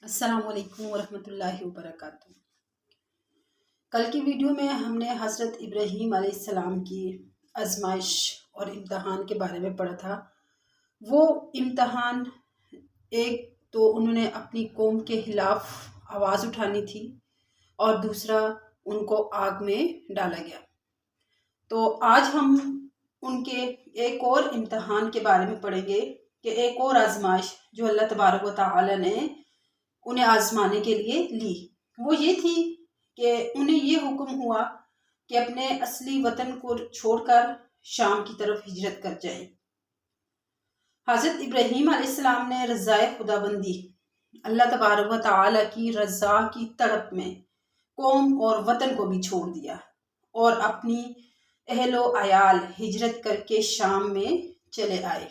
السلام علیکم ورحمۃ اللہ وبرکاتہ۔ کل کی ویڈیو میں ہم نے حضرت ابراہیم علیہ السلام کی آزمائش اور امتحان کے بارے میں پڑھا تھا۔ وہ امتحان ایک تو انہوں نے اپنی قوم کے خلاف آواز اٹھانی تھی اور دوسرا ان کو آگ میں ڈالا گیا۔ تو آج ہم ان کے ایک اور امتحان کے بارے میں پڑھیں گے کہ ایک اور آزمائش جو اللہ تبارک و تعالی نے انہیں آزمانے کے لیے لی، وہ یہ تھی کہ انہیں یہ حکم ہوا کہ اپنے اصلی وطن کو چھوڑ کر شام کی طرف ہجرت کر جائیں۔ حضرت ابراہیم علیہ السلام نے رضائے خدا بندی، اللہ تبارک و تعالی کی رضا کی طلب میں قوم اور وطن کو بھی چھوڑ دیا اور اپنی اہل و عیال ہجرت کر کے شام میں چلے آئے۔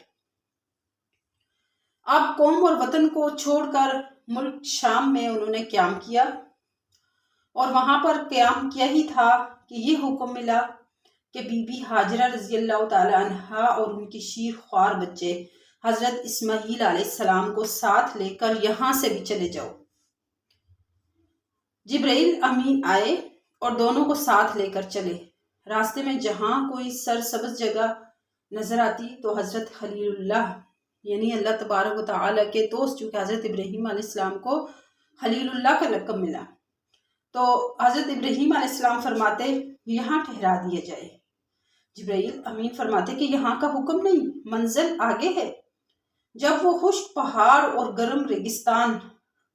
اب قوم اور وطن کو چھوڑ کر ملک شام میں انہوں نے قیام کیا اور وہاں پر قیام کیا ہی تھا کہ یہ حکم ملا کہ بی بی ہاجرہ رضی اللہ تعالی عنہا اور ان کی شیر خوار بچے حضرت اسماعیل علیہ السلام کو ساتھ لے کر یہاں سے بھی چلے جاؤ۔ جبرائیل امین آئے اور دونوں کو ساتھ لے کر چلے۔ راستے میں جہاں کوئی سرسبز جگہ نظر آتی تو حضرت خلیل اللہ یعنی اللہ تبارک و تعالی کے دوست، چونکہ حضرت ابراہیم علیہ السلام کو خلیل اللہ کا لقب ملا، تو حضرت ابراہیم علیہ السلام فرماتے یہاں ٹھہرا دیا جائے۔ جبرائیل امین فرماتے کہ یہاں کا حکم نہیں، منزل آگے ہے۔ جب وہ خشک پہاڑ اور گرم ریگستان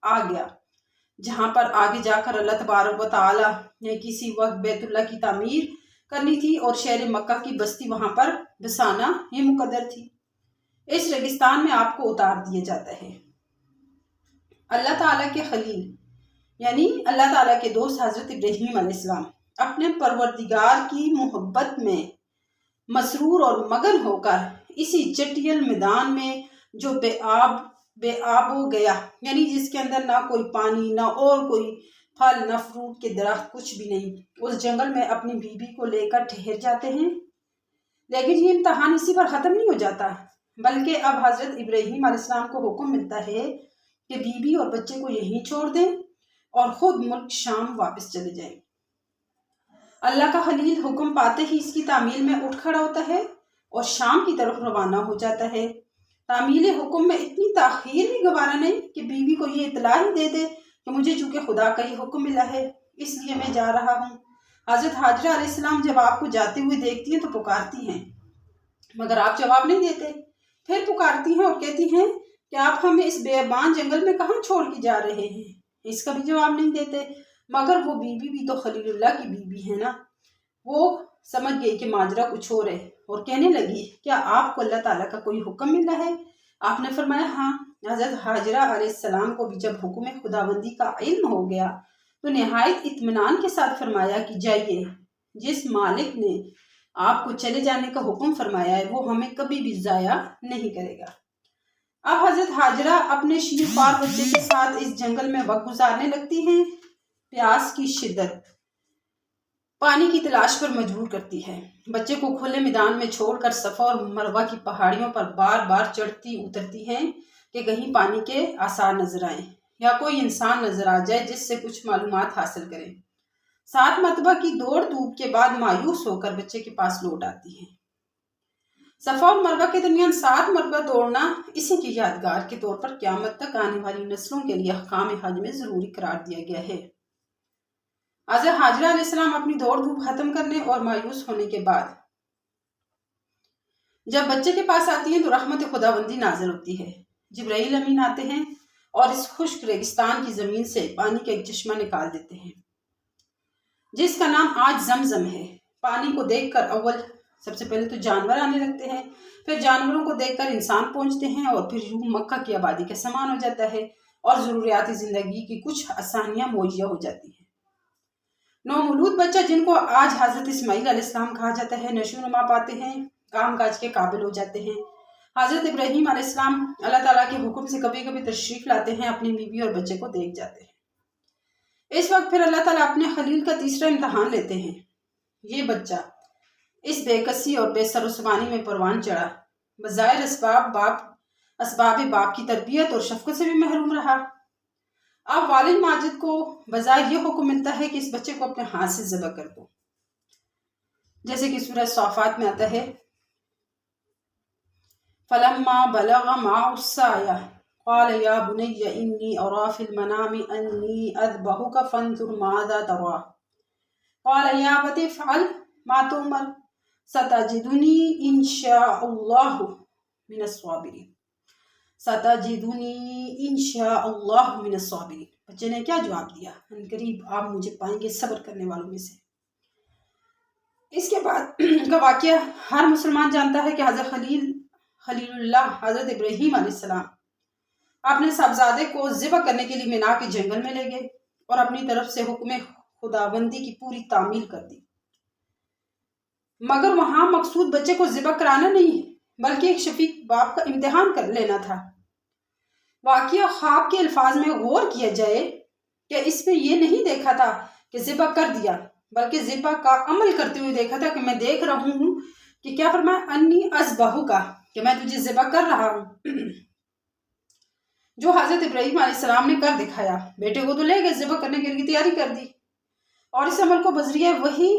آ گیا جہاں پر آگے جا کر اللہ تبارک و تعالی نے کسی وقت بیت اللہ کی تعمیر کرنی تھی اور شہر مکہ کی بستی وہاں پر بسانا یہ مقدر تھی، اس ریگستان میں آپ کو اتار دیا جاتا ہے۔ اللہ تعالیٰ کے خلیل یعنی اللہ تعالیٰ کے دوست حضرت ابراہیم علیہ السلام اپنے پروردگار کی محبت میں مسرور اور مگن ہو کر اسی چٹیل میدان میں جو بے آب ہو گیا، یعنی جس کے اندر نہ کوئی پانی، نہ اور کوئی پھل، نہ فروٹ کے درخت، کچھ بھی نہیں، اس جنگل میں اپنی بیوی کو لے کر ٹھہر جاتے ہیں۔ لیکن یہ امتحان اسی پر ختم نہیں ہو جاتا، بلکہ اب حضرت ابراہیم علیہ السلام کو حکم ملتا ہے کہ بیوی اور بچے کو یہیں چھوڑ دیں اور خود ملک شام واپس چلے جائیں۔ اللہ کا خلیل حکم پاتے ہی اس کی تعمیل میں اٹھ کھڑا ہوتا ہے اور شام کی طرف روانہ ہو جاتا ہے۔ تعمیل حکم میں اتنی تاخیر بھی گوارا نہیں کہ بیوی کو یہ اطلاع ہی دے دے کہ مجھے چونکہ خدا کا یہ حکم ملا ہے اس لیے میں جا رہا ہوں۔ حضرت حاجرہ علیہ السلام جب آپ کو جاتے ہوئے دیکھتی ہیں تو پکارتی ہیں، مگر آپ جواب نہیں دیتے۔ پھر پکارتی ہیں اور کہتی ہیں کہ آپ ہمیں اس بیابان جنگل میں کہاں چھوڑ کے جا رہے ہیں، اس کا بھی جواب نہیں دیتے۔ مگر وہ بیوی بھی تو خلیل اللہ کی بیوی ہے نا، وہ سمجھ گئی کہ ماجرا کچھ اور ہے اور کہنے لگی کیا آپ کو اللہ تعالیٰ کا کوئی حکم ملا ہے؟ آپ نے فرمایا ہاں۔ حضرت حاجرہ علیہ السلام کو بھی جب حکم خداوندی کا علم ہو گیا تو نہایت اطمینان کے ساتھ فرمایا کہ جائیے، جس مالک نے آپ کو چلے جانے کا حکم فرمایا ہے وہ ہمیں کبھی بھی ضائع نہیں کرے گا۔ اب حضرت حاجرہ اپنے شیر خوار بچے کے ساتھ اس جنگل میں وقت گزارنے لگتی ہیں۔ پیاس کی شدت پانی کی تلاش پر مجبور کرتی ہے۔ بچے کو کھلے میدان میں چھوڑ کر صفا اور مروہ کی پہاڑیوں پر بار بار چڑھتی اترتی ہیں کہ کہیں پانی کے آثار نظر آئیں یا کوئی انسان نظر آ جائے جس سے کچھ معلومات حاصل کریں۔ 7 مرتبہ کی دوڑ دھوپ کے بعد مایوس ہو کر بچے کے پاس لوٹ آتی ہیں۔ صفا اور مروہ کے درمیان 7 مرتبہ دوڑنا اسی کی یادگار کے طور پر قیامت تک آنے والی نسلوں کے لیے احکام حج میں ضروری قرار دیا گیا ہے۔ حضرت حاجرہ علیہ السلام اپنی دوڑ دھوپ ختم کرنے اور مایوس ہونے کے بعد جب بچے کے پاس آتی ہیں تو رحمت خداوندی نازل ہوتی ہے۔ جبرائیل امین آتے ہیں اور اس خشک ریگستان کی زمین سے پانی کا ایک چشمہ نکال دیتے ہیں جس کا نام آج زمزم ہے۔ پانی کو دیکھ کر اول سب سے پہلے تو جانور آنے لگتے ہیں، پھر جانوروں کو دیکھ کر انسان پہنچتے ہیں اور پھر یوں مکہ کی آبادی کا سامان ہو جاتا ہے اور ضروریات زندگی کی کچھ آسانیاں مہیا ہو جاتی ہیں۔ نومولود بچہ جن کو آج حضرت اسماعیل علیہ السلام کہا جاتا ہے نشو و نما پاتے ہیں، کام کاج کے قابل ہو جاتے ہیں۔ حضرت ابراہیم علیہ السلام اللہ تعالیٰ کے حکم سے کبھی کبھی تشریف لاتے ہیں، اپنی بیوی اور بچے کو دیکھ جاتے ہیں۔ اس وقت پھر اللہ تعالیٰ اپنے خلیل کا تیسرا امتحان لیتے ہیں۔ یہ بچہ اس بے کسی اور بے سر و سامانی میں پروان چڑھا، بظاہر اسباب باپ کی تربیت اور شفقت سے بھی محروم رہا۔ اب والد ماجد کو بظاہر یہ حکم ملتا ہے کہ اس بچے کو اپنے ہاتھ سے ذبح کر دو، جیسے کہ سورہ صافات میں آتا ہے فَلَمَّا بَلَغَ مَعَهُ السَّعْيَ قَالَ يَا بُنَيَّ إِنِّي أَرَىٰ فِي الْمَنَامِ أَنِّي أَذْبَحُكَ فَانظُرْ مَاذَا تَرَىٰ قَالَ يَا أَبَتِ افْعَلْ مَا تُؤْمَرُ سَتَجِدُنِي إِن شَاءَ اللَّهُ مِنَ الصَّابِرِينَ سَتَجِدُنِي إِن شَاءَ اللَّهُ مِنَ الصَّابِرِينَ۔ بچے نے کیا جواب دیا؟ ان قریب آپ مجھے پائیں گے صبر کرنے والوں میں سے۔ اس کے بعد کا واقعہ ہر مسلمان جانتا ہے کہ حضرت خلیل اللہ حضرت ابراہیم علیہ السلام اپنے صاحبزادے کو ذبح کرنے کے لیے مینا کے جنگل میں لے گئے اور اپنی طرف سے حکم خداوندی کی پوری تعمیل کر دی، مگر وہاں مقصود بچے کو ذبح کرانا نہیں بلکہ ایک شفیق باپ کا امتحان کر لینا تھا۔ واقعہ خواب کے الفاظ میں غور کیا جائے کہ اس میں یہ نہیں دیکھا تھا کہ ذبح کر دیا، بلکہ ذبح کا عمل کرتے ہوئے دیکھا تھا کہ میں دیکھ رہا ہوں کہ کیا فرمایا انی اذبحک، کہ میں تجھے ذبح کر رہا ہوں، جو حضرت ابراہیم علیہ السلام نے کر دکھایا۔ بیٹے کو تو لے گئے، ذبح کرنے کے لیے تیاری کر دی، اور اس عمل کو بذریعہ وہی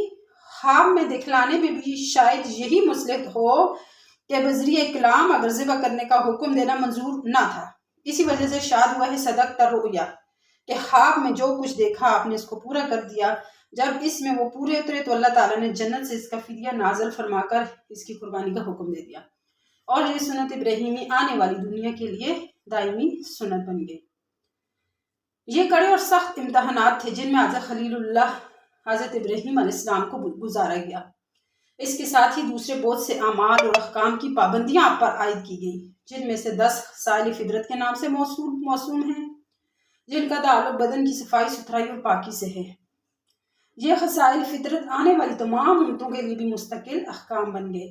خواب میں دکھلانے میں بھی شاید یہی مصلحت ہو کہ بذریعہ کلام اگر ذبح کرنے کا حکم دینا منظور نہ تھا۔ اسی وجہ سے شاد ہوا ہے صدقت الرؤیا، کہ خواب میں جو کچھ دیکھا آپ نے اس کو پورا کر دیا۔ جب اس میں وہ پورے اترے تو اللہ تعالیٰ نے جنت سے اس کا فدیہ نازل فرما کر اس کی قربانی کا حکم دے دیا، اور یہ سنت ابراہیمی آنے والی دنیا کے لیے دائمی سنت بن گئی۔ یہ کڑے اور سخت امتحانات تھے جن میں حضرت خلیل اللہ حضرت ابراہیم علیہ السلام کو گزارا گیا۔ اس کے ساتھ ہی دوسرے بہت سے اعمال اور احکام کی پابندیاں آپ پر عائد کی گئیں، جن میں سے 10 خصائل فطرت کے نام سے موسوم ہیں، جن کا تعلق بدن کی صفائی ستھرائی اور پاکی سے ہے۔ یہ خصائل فطرت آنے والی تمام امتوں کے لیے بھی مستقل احکام بن گئے،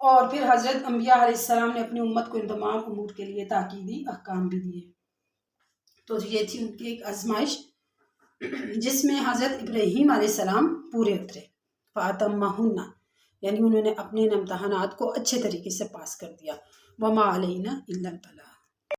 اور پھر حضرت انبیاء علیہ السلام نے اپنی امت کو ان تمام امور کے لیے تاکیدی احکام بھی دیے۔ تو یہ تھی ان کی ایک آزمائش جس میں حضرت ابراہیم علیہ السلام پورے اترے، فَأَتَمَّهُنَّ، یعنی انہوں نے اپنے امتحانات کو اچھے طریقے سے پاس کر دیا، وَمَا عَلَيْنَا إِلَّا الْبَلَاغُ۔